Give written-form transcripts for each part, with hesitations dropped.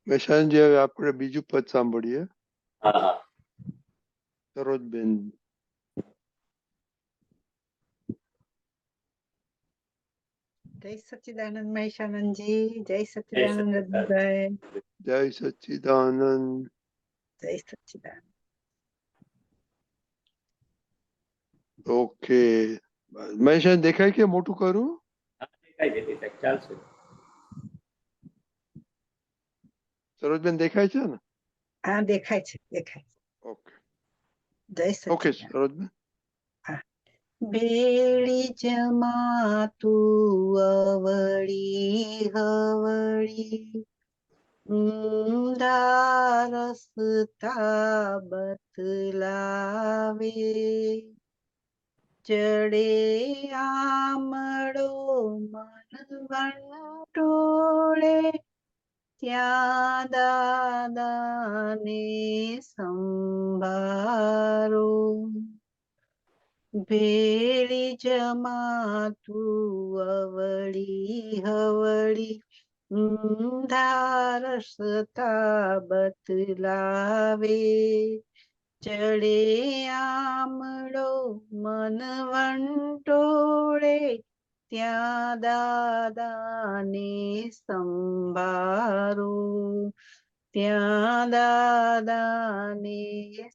મેશાનજી, હવે આપણે બીજું પદ સાંભળીએ. હા હા. સરોજબેન. જય સચ્ચિદાનંદ મહેશાનંદજી, જય સચ્ચિદાનંદ રજનીભાઈ, જય સચ્ચિદાનંદ. જય સચ્ચિદાનંદ. ઓકે, મહેશાન દેખાય કે મોટું કરું? દેખાય ચાલશે. સરોજબેન દેખાય છે ને? હા, દેખાય છે, દેખાય છે. ઓકે જય ઓકે સચ્ચિદાનંદ. સરોજબેન. બેડી જમાતું અવળી હવળી, ઊંધા રસ્તા બતલાવે, ચડે આમળો મન વંટોળે, ત્યાં દાદાને સંભારો. ભેળી જમાતું અવળી હવળી, ઊંધા રસ્તા બતલાવે, ચડે આમળો મન વંટોળે, ત્યાં દાદાને સંભારો, ત્યાં દાદાને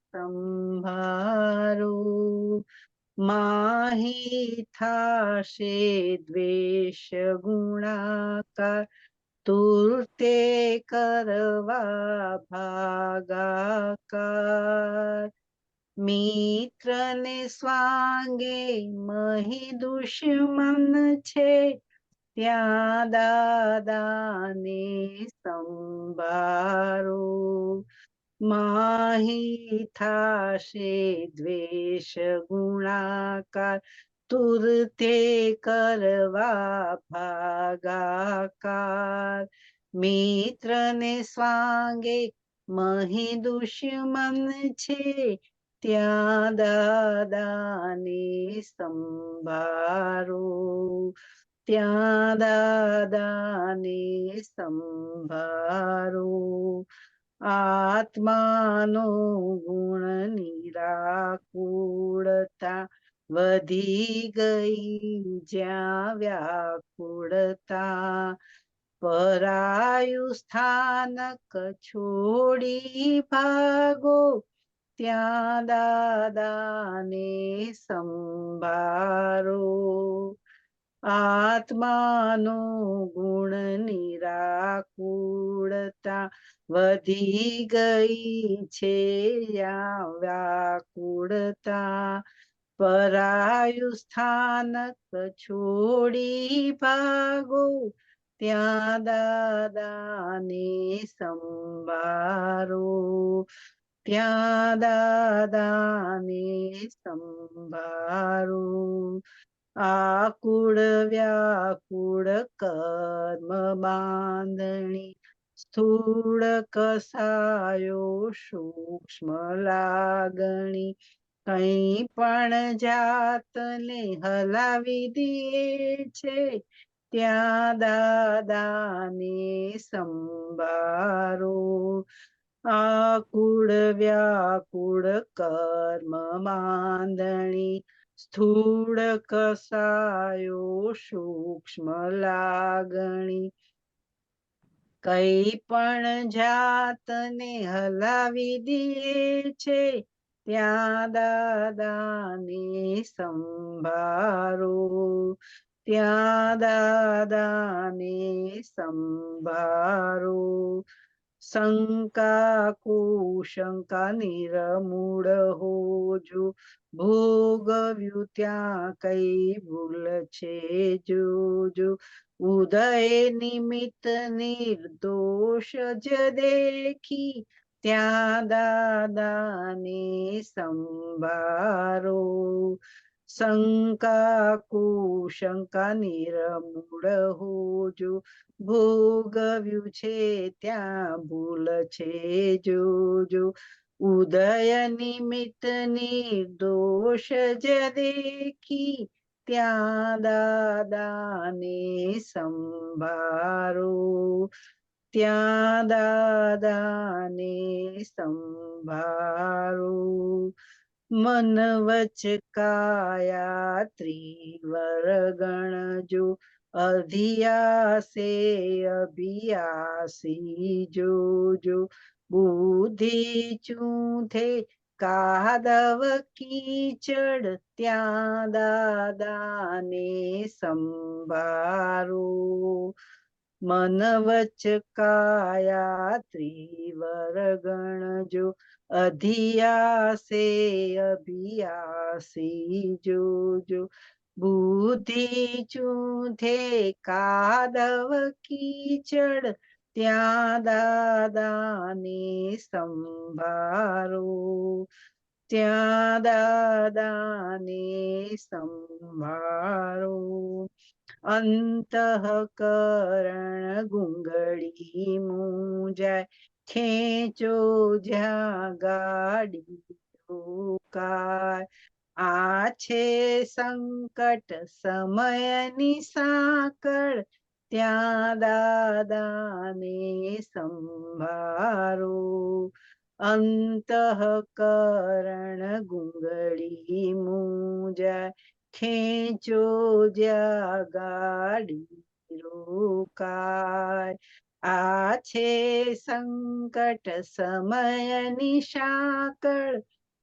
સંભારો. માહી થાશે દ્વેષ ગુણાકાર, તુર્તે કરવા ભાગાકાર. મિત્રને સ્વાંગે મહી દુશ્મન છે, ત્યાં દાદાને સંભારો. માહી થાશે દ્વેષ ગુણાકાર, તુરતે કરવા ભાગાકાર. મિત્રને સ્વાંગે મહી દુશ્મન છે, ત્યાં દાદાને સંભારો, ત્યાં દાદાને સંભારો. આત્માનો ગુણ નિરાકુળતા, વધી ગઈ જ્યાં વ્યાકુળતા, પરાયું સ્થાનક છોડી ભાગો, ત્યાં દાદાને સંભારો. આત્માનો ગુણ નિરાકુળતા, વધી ગઈ છે યા વ્યાકુળતા, પરાયું સ્થાનક છોડી ભાગો, ત્યાં દાદાને સંભારો, ત્યાં દાદાને સંભારો. આકુળ વ્યાકુળ કર્મ બાંધણી, સ્થૂળ કસાયો સૂક્ષ્મ લાગણી, કઈ પણ જાતને હલાવી દે છે, ત્યાં દાદાને સંભારો. આકુળ વ્યાકુળ કર્મ બાંધણી, સ્થૂળ કસાયો સૂક્ષ્મ લાગણી, કઈ પણ જાતને હલાવી દે છે, ત્યાં દાદાને સંભારો, ત્યાં દાદાને સંભારો. શંકા કુશંકા નિર્મૂળ હોજો, ભોગવ્યું ત્યાં કઈ ભૂલ છે જોજો, ઉદય નિમિત્ત નિર્દોષ જ દેખી, ત્યાં દાદાને સંભારો. શંકા કુશંકા નિર્મૂળ હોજો, ભોગવ્યું છે ત્યાં ભૂલ છે જોજો, ઉદય નિમિત્ત નિર્દોષ જ દેખી, ત્યાં દાદાને સંભારો, ત્યાં દાદાને સંભાળો. મન વચ કાયા ત્રિવર ગણજો, અધિયાસે અભિયાસી જોજો. બુદ્ધિ ચૂંથે કાદવ કીચડ, ત્યાં દાદાને સંભાળો. મન વચ કાયા ત્રિવર ગણજો, અધિયાસે અભિયાસી જોજો. બુદ્ધિ ચૂંથે કાદવ કીચડ, ત્યાં દાદાને સંભાળો. ત્યાં દાદાને સંભાળો. અંતઃકરણ ગુંગળી મૂંજાય, ખેંચો જ્યાં ગાડી રોકાય. આ છે સંકટ સમયની સાંકળ, ત્યાં દાદાને સંભાળો. અંતઃકરણ ગુંગળી મૂંજાય, ખેંચો જ્યાં ગાડી રોકાય. આ છે સંકટ સમયની સાંકળ,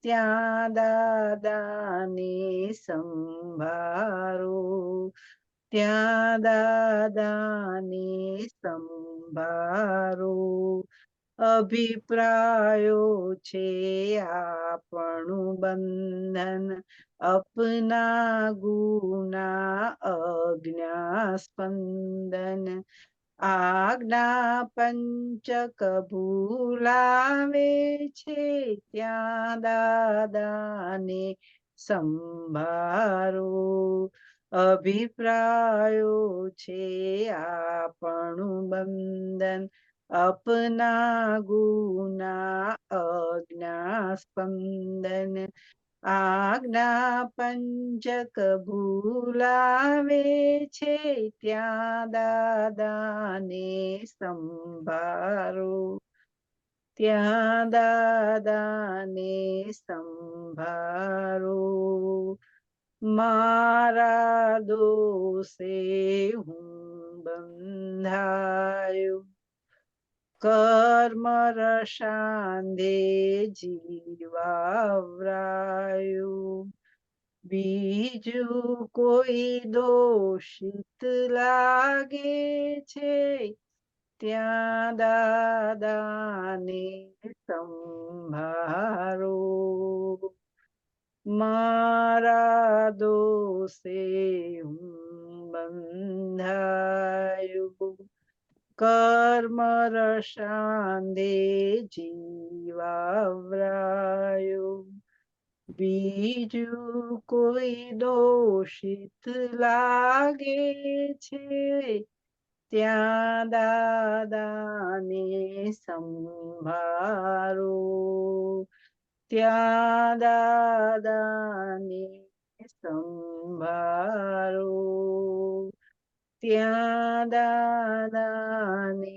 ત્યાં દાદાને સંભાળો. ત્યાં દાદાને સંભાળો. અભિપ્રાયો છે આપણું બંધન, અપના ગુના અજ્ઞા સ્પંદન. આજ્ઞા પંચક ભૂલાવે છે, ત્યાં દાદાને સંભાળો. અભિપ્રાયો છે આપણું બંધન, અપના ગુના અજ્ઞા સ્પંદન. આજ્ઞા પંચક ભૂલાવે છે, ત્યાં દાદાને સંભાળો. ત્યાં દાદાને સંભાળો. મારા દોષે હું બંધાયો, કર્મ રસાંધે જીવાવરાયો. બીજું કોઈ દોષિત લાગે છે, ત્યાં દાદાને સંભાળો. મારા દોષે હું બંધાયો, કર્મ રસાંધે જીવાવરાયો. બીજું કોઈ દોષિત લાગે છે, ત્યાં દાદાને સંભાળો. ત્યાં દાદાને સંભાળો. ત્યાં દાદાને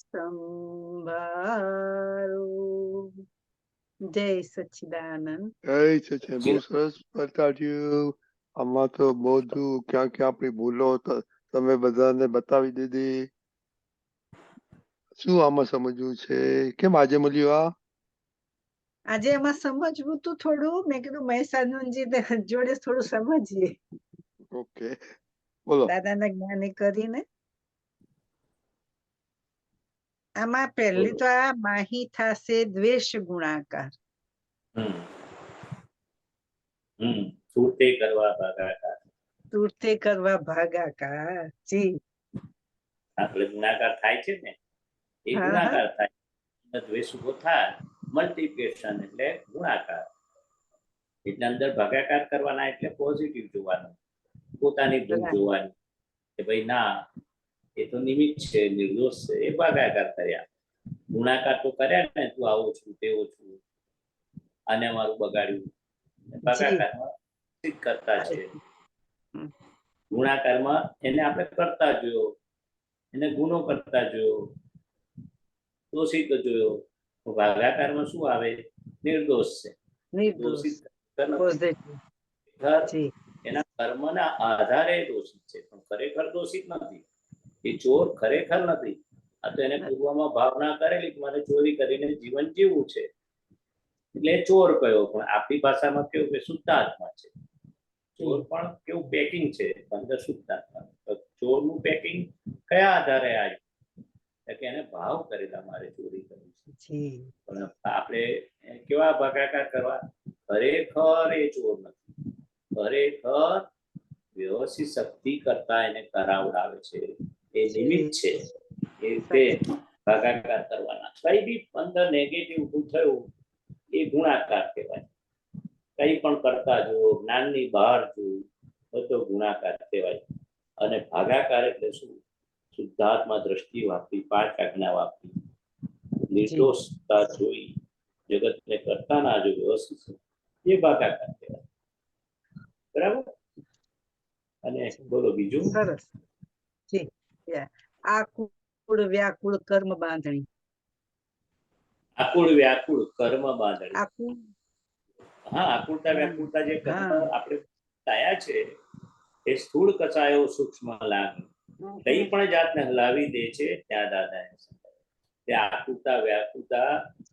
સંભાળો. જય સચ્ચિદાનંદ. જય સચિન, બહુ સરસ બતાડ્યું. આમાં તો બધું ક્યાં ક્યાં આપણી ભૂલો તમે બધાને બતાવી દીધી. શું આમાં સમજવું છે? કેમ આજે મળ્યું આ? આજે એમાં સમજવું તું થોડું, મેં કીધું મહેશાનંદજી જોડે થોડું સમજીએ, ઓકે, બોલો. દાદાના જ્ઞાની કરીને. આમાં પહેલી તો આ માહી થાશે દ્વેષ ગુણાકાર. છૂટે કરવા ભાગાકાર. તૂર્તે કરવા ભાગાકાર. જી આપણે ગુણાકાર થાય છે ને, એ હા, ગુણાકાર થાય. દ્વેષ ઉભો થાય, મલ્ટીપ્લિકેશન એટલે ગુણાકાર. એટલે અંદર ભાગાકાર કરવાના એટલે પોઝિટિવ જોવાનું, પોતાની ભૂલ જોવાની કે ભાઈ ના એ તો નિમિત્ત છે, નિર્દોષ છે, એ ભાગાકાર કર્યા. ગુણાકાર તો કર્યા ને, તું આવો છું તેવો છું, આને મારું બગાડ્યું. ભાગાકારમાં સિદ્ધ કરતા છે. ગુણાકારમાં એને આપણે કરતા જોયો, એને ગુનો કરતા જોયો, દોષિત જોયો, તો ભાગાકારમાં શું આવે? નિર્દોષ છે. નિર્દોષ દોષિત ખરેખર નથી. પોઝિટિવ ખરેખર જી એના કર્મના આધારે દોષિત છે, પણ ખરેખર દોષિત નથી. એ ચોર ખરેખર નથી. આ તો એને પૂર્વમાં ભાવના કરેલી કે મારે ચોરી કરીને જીવન જીવવું છે, એટલે ચોર કયો. પણ આપણી ભાષામાં કેવું કે શુદ્ધાત્મા છે. ચોર પણ કેવું પેકિંગ છે, અંદર શુદ્ધાત્મા. ચોરનું પેકિંગ કયા આધારે આવ્યું? કે એને ભાવ કરેલા મારે ચોરી કરવી છે. જી પણ આપણે કેવા ભાગાકાર કરવા? ખરેખર એ ચોર નથી. ખરેખર વ્યવસ્થિત શક્તિ કરતા એને કરાવડાવે છે. એ નિમિત્ત છે. એ રીતે ભાગાકાર કરવાના. કઈ બી અંદર નેગેટિવ ઊભું થયું એ ગુણાકાર કહેવાય. કઈ પણ કરતા જો જ્ઞાનની બહાર જોયું બધો ગુણાકાર કહેવાય. અને ભાગાકાર એટલે શું? શુદ્ધાત્મા દ્રષ્ટિ વાપરી, 5 આજ્ઞા વાપરી, નિર્દોષતા જોઈ, જગતને કરતા ના જો વ્યવસ્થિત, એ ભાગાકાર કહેવાય. બરાબર? અને બોલો બીજું. સરસ. જી આકુળ વ્યાકુળ કર્મ બાંધણી. આકુળ વ્યાકુળ કર્મ બાંધણી. આકુળ હા, આકુળતા વ્યાકુળતા જે કર્મ હા. આપણે થયા છે એ સ્થૂળ કસાયો સૂક્ષ્મ લાગે. કઈ પણ જાતને હલાવી દે છે ત્યાં દાદાને સંભાળે. તે આકુળતા વ્યાકુળતા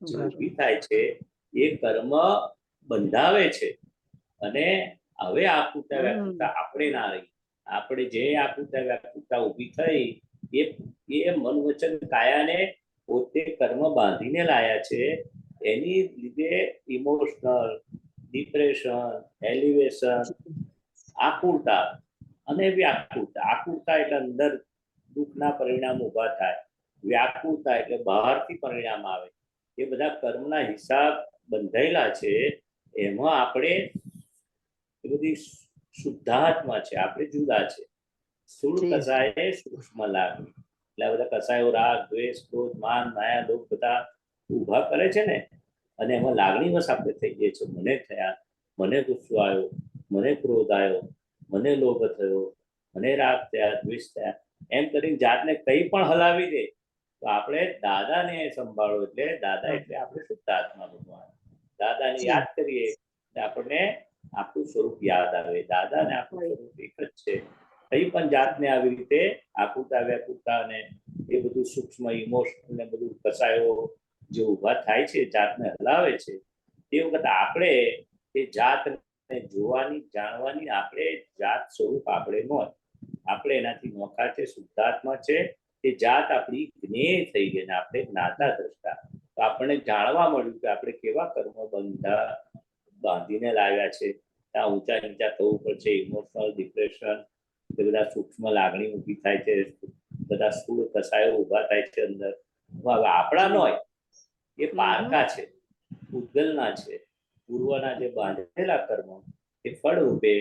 જે ઊભી થાય છે એ કર્મ બંધાવે છે. અને હવે આકુળતા વ્યાકુળતા આપણે ના રહી. આપણે જે આકુળતા વ્યાકુળતા ઊભી થઈ એ મન વચન કાયાને પોતે કર્મ બાંધીને લાયા છે. એની લીધે ઇમોશનલ ડિપ્રેશન, એલિવેશન, આકુળતા અને વ્યાકુળતા. આકુળતા એટલે અંદર દુઃખના પરિણામ ઊભા થાય. વ્યાકુળતા એટલે બહારથી પરિણામ આવે. એ બધા કર્મના હિસાબ બંધાયેલા છે. એમાં આપણે એ બધી શુદ્ધાત્મા છે, આપણે જુદા છે. સ્થૂળ કસાય સૂક્ષ્મ લાગે. એટલે બધા કસાયો રાગ, દ્વેષ, ક્રોધ, માન, માયા, લોભ બધા ઊભા કરે છે ને. અને એમાં લાગણીવશ આપણે થઈ જઈએ છીએ. મને થયા, મને ગુસ્સો આવ્યો, મને ક્રોધ આવ્યો, મને લોભ થયો, મને રાગ થયા, દ્વેષ થયા, એમ કરીને જાતને કઈ પણ હલાવી દે તો આપણે દાદાને સંભાળો. એટલે દાદા એટલે આપણે શુદ્ધાત્મા ભગવાન. દાદાને યાદ કરીએ એટલે આપણને આપણું સ્વરૂપ યાદ આવે. દાદા ને આપણું સ્વરૂપ એક જ છે. કઈ પણ જાતને આવી રીતે આકુળતા વ્યાકુળતા અને એ બધું સૂક્ષ્મ ઇમોશનલ ને બધું કસાયો જે ઊભા થાય છે, જાતને હલાવે છે, તે વખત આપણે એ જાતને જોવાની, જાણવાની, આપણે જાત સ્વરૂપ આપણે નોંધ. આપણે એનાથી નોખા છે, શુદ્ધાત્મા છે. એ જાત આપણી જ્ઞેય થઈ ગઈ ને આપણે જ્ઞાતા દ્રષ્ટા. તો આપણને જાણવા મળ્યું કે આપણે કેવા કર્મ બાંધીને લાવ્યા છે. ત્યાં ઊંચા નીચા થવું પડશે. ઇમોશનલ ડિપ્રેશન, એ બધા સૂક્ષ્મ લાગણી ઊભી થાય છે. બધા સ્થૂળ કસાયો ઊભા થાય છે અંદર. હવે આપણા નો એ પારકા છે, ઉદ્ગલના છે. પૂર્વના જે બાંધેલા કર્મ એ ફળ રૂપે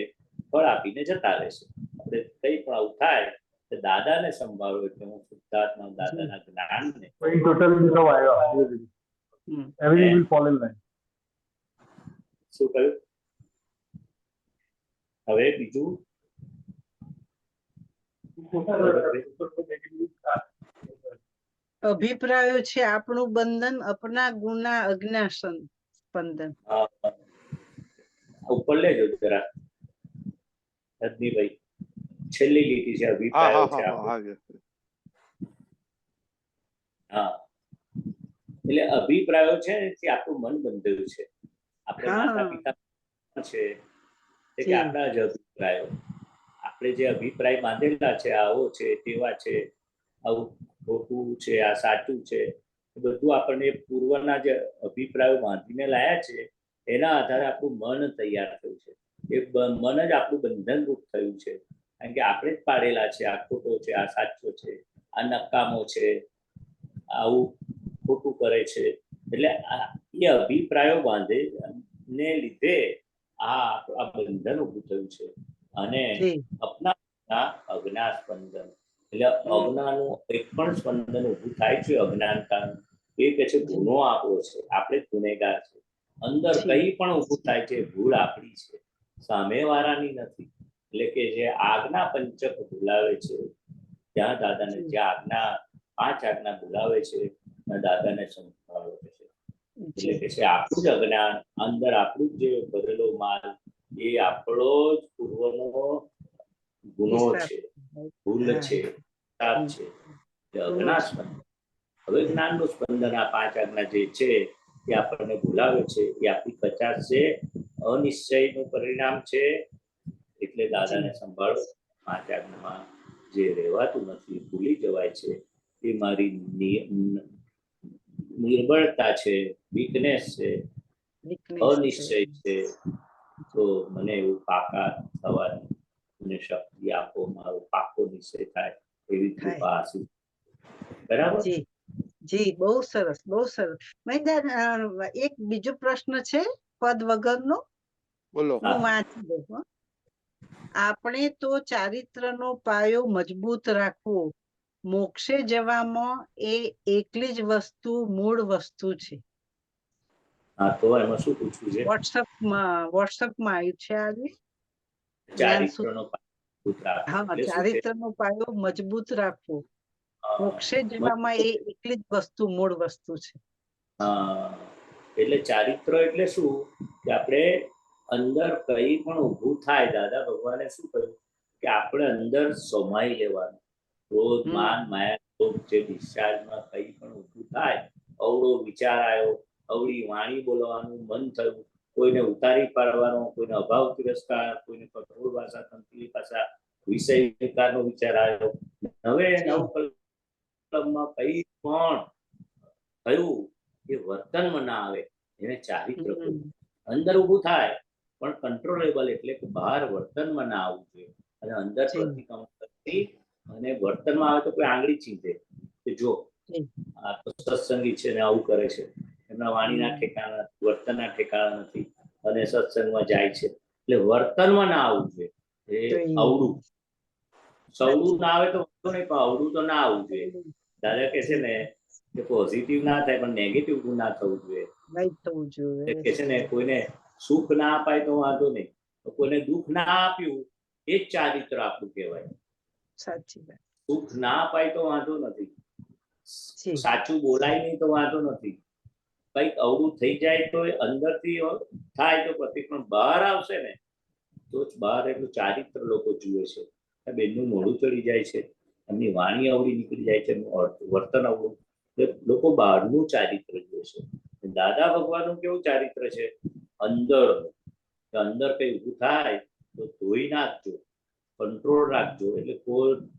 ફળ આપીને જતા રહેશે. આપણે કઈ પણ આવું થાય તો દાદાને સંભાળો. એટલે હું શુદ્ધાત્મા દાદાના જ્ઞાનને શું કહ્યું? હવે બીજું અભિપ્રાયો છે આપણું બંધન, અપના ગુના અજ્ઞા સ્પંદન. ઉપર લેજો જરા રજનીભાઈ. છેલ્લી લીટી છે અભિપ્રાયો છે. હા, એટલે અભિપ્રાયો છે તે આપણું મન બંધાયું છે. આપણે માતા પિતા છે કે આપણા જ અભિપ્રાયો. આપણે જે અભિપ્રાય બાંધેલા છે, આવો છે, તેવા છે, આવું ખોટું છે, આ સાચું છે, એ બધું આપણને પૂર્વના જે અભિપ્રાયો બાંધીને લાયા છે એના આધારે આપણું મન તૈયાર થયું છે. એ મન જ આપણું બંધન રૂપ થયું છે. કારણ કે આપણે જ પાડેલા છે. આ ખોટો છે, આ સાચો છે, આ નકામો છે, આવું ખોટું કરે છે. એટલે એ અભિપ્રાયો બાંધે ને લીધે આ બંધન ઊભું થયું છે. અને અપના અજ્ઞા સ્પંદન એટલે અજ્ઞાનું એક પણ સ્પંદન ઊભું થાય છે. અજ્ઞાનતાનું એ કે છે ગુનો આપણો છે, આપણે જ ગુનેગાર છે. અંદર કઈ પણ ઊભું થાય છે ભૂલ આપણી છે, સામેવાળાની નથી. એટલે કે જે આજ્ઞા પંચક બોલાવે છે ત્યાં દાદાને જે આજ્ઞા 5 આજ્ઞા બોલાવે છે દાદાને સંભાળો કે છે. એટલે જી કે છે આપણું જ અજ્ઞાન, અંદર આપણું જ જે ભરેલો માલ એ આપણો જ પૂર્વનો ગુનો વિશ્વાસ. છે, ભૂલ હા. છે, પાપ હમ. છે, એ ગુનો અજ્ઞાન છે. સ્પંદન. હવે જ્ઞાનનું સ્પંદન આ પાંચ આજ્ઞા જે છે એ આપણને ભૂલાવે છે, એ આપણી કચાશ છે, અનિશ્ચયનું પરિણામ છે. એટલે દાદાને સંભાળો. પાંચ આજ્ઞામાં જે રહેવાતું નથી, ભૂલી જવાય છે, એ મારી નિર્બળતા છે, વીકનેસ છે, Weakness અનિશ્ચય છે. તો મને એવું પાકા થવાની મને શક્તિ આપો, મારો પાકો નિશ્ચય થાય એવી કૃપા આશીષ. બરાબર. જી જી, બહુ સરસ, બહુ સરસ. મહિન્દર, એક બીજો પ્રશ્ન છે પદ વગરનો, બોલો. હું વાંચી દઉં. હો. આપણે તો ચારિત્રનો પાયો મજબૂત રાખવો, મોક્ષે જવામાં એ એકલી જ વસ્તુ મૂળ વસ્તુ છે. હા, તો એમાં શું પૂછવું છે? વોટ્સઅપમાં આવ્યું છે આજે. ચારિત્રનો પુત્ર હા, એટલે શું છે? ચારિત્રનો પાયો મજબૂત રાખવો, મોક્ષે જવામાં એ એકલી જ વસ્તુ મૂળ વસ્તુ છે. એટલે ચારિત્ર એટલે શું કે આપણે અંદર કઈ પણ ઊભું થાય, દાદા ભગવાને શું કહ્યું કે આપણે અંદર સમાઈ લેવાનું. ક્રોધ, માન, માયા, લોભ જે ડિસ્ચાર્જમાં કઈ પણ ઊભું થાય, અવળો વિચાર આવ્યો, અવળી વાણી બોલવાનું મન થયું, કોઈને ઉતારી પાડવાનો, કોઈને અભાવ તિરસ્કાર, કોઈને કઠોર ભાષા, તંત્રી ભાષા, વિષય વિકારનો વિચાર આવ્યો, હવે નવકલ્પમાં કઈ પણ થયું એ વર્તનમાં ના આવે, એને ચારિત્ર કહ્યું. અંદર ઊભું થાય પણ કંટ્રોલેબલ, એટલે કે બહાર વર્તનમાં ના આવવું જોઈએ. અને અંદર પ્રતિક્રમણ કરતી અને વર્તનમાં આવે તો કોઈ આંગળી ચીંધે કે જો આ તો સત્સંગી છે ને આવું કરે છે, એમના વાણીના ઠેકાણા, વર્તનના ઠેકાણા નથી, અને સત્સંગમાં જાય છે. એટલે વર્તનમાં ના આવવું જોઈએ. એ અવળું સવળું ના આવે તો વાંધો નહીં, પણ અવળું તો ના આવવું જોઈએ. દાદા કે છે ને કે પોઝિટિવ ના થાય પણ નેગેટિવ ના થવું જોઈએ. કે છે ને કોઈને સુખ ના અપાય તો વાંધો નહીં, કોઈને દુઃખ ના આપ્યું એ જ ચારિત્ર આપણું કહેવાય. સાચી વાત. સુખ ના અપાય તો વાંધો નથી, સાચું બોલાય નહીં તો વાંધો નથી, કઈક અવળું થઈ જાય તો અંદરથી થાય તો પ્રતિક્રમણ બહાર આવશે ને તો જ બહાર એટલું ચારિત્ર લોકો જુએ છે. બેનનું મોઢું ચડી જાય છે, એમની વાણી અવળી નીકળી જાય છે, એમનું વર્તન અવળું, લોકો બહારનું ચારિત્ર જુએ છે. દાદા ભગવાનનું કેવું ચારિત્ર છે? અંદરનું. અંદર કઈ ઊભું થાય તો ધોઈ નાખજો, કંટ્રોલ રાખજો. એટલે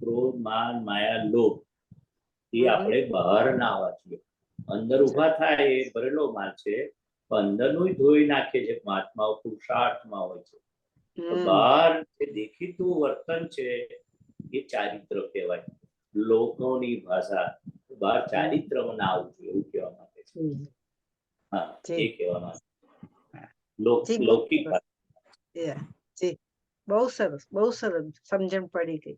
ક્રોધ, માન, માયા, લોભ એ આપણે બહાર ના આવવા જોઈએ. અંદર ઊભા થાય એ ભરેલો માલ છે, અંદરનું ધોઈ નાખે છે. મહાત્માઓ પુરુષાર્થમાં હોય છે. બહાર જે દેખીતું વર્તન છે એ ચારિત્ર કહેવાય. લોકોની ભાષા બહાર ચારિત્રમાં ના આવવું જોઈએ, એવું કહેવા માંગે છે. હા, એ કહેવા માંગે લૌકિક ભાષા. જી, બહુ સરસ, બહુ સરસ સમજણ પડી ગઈ.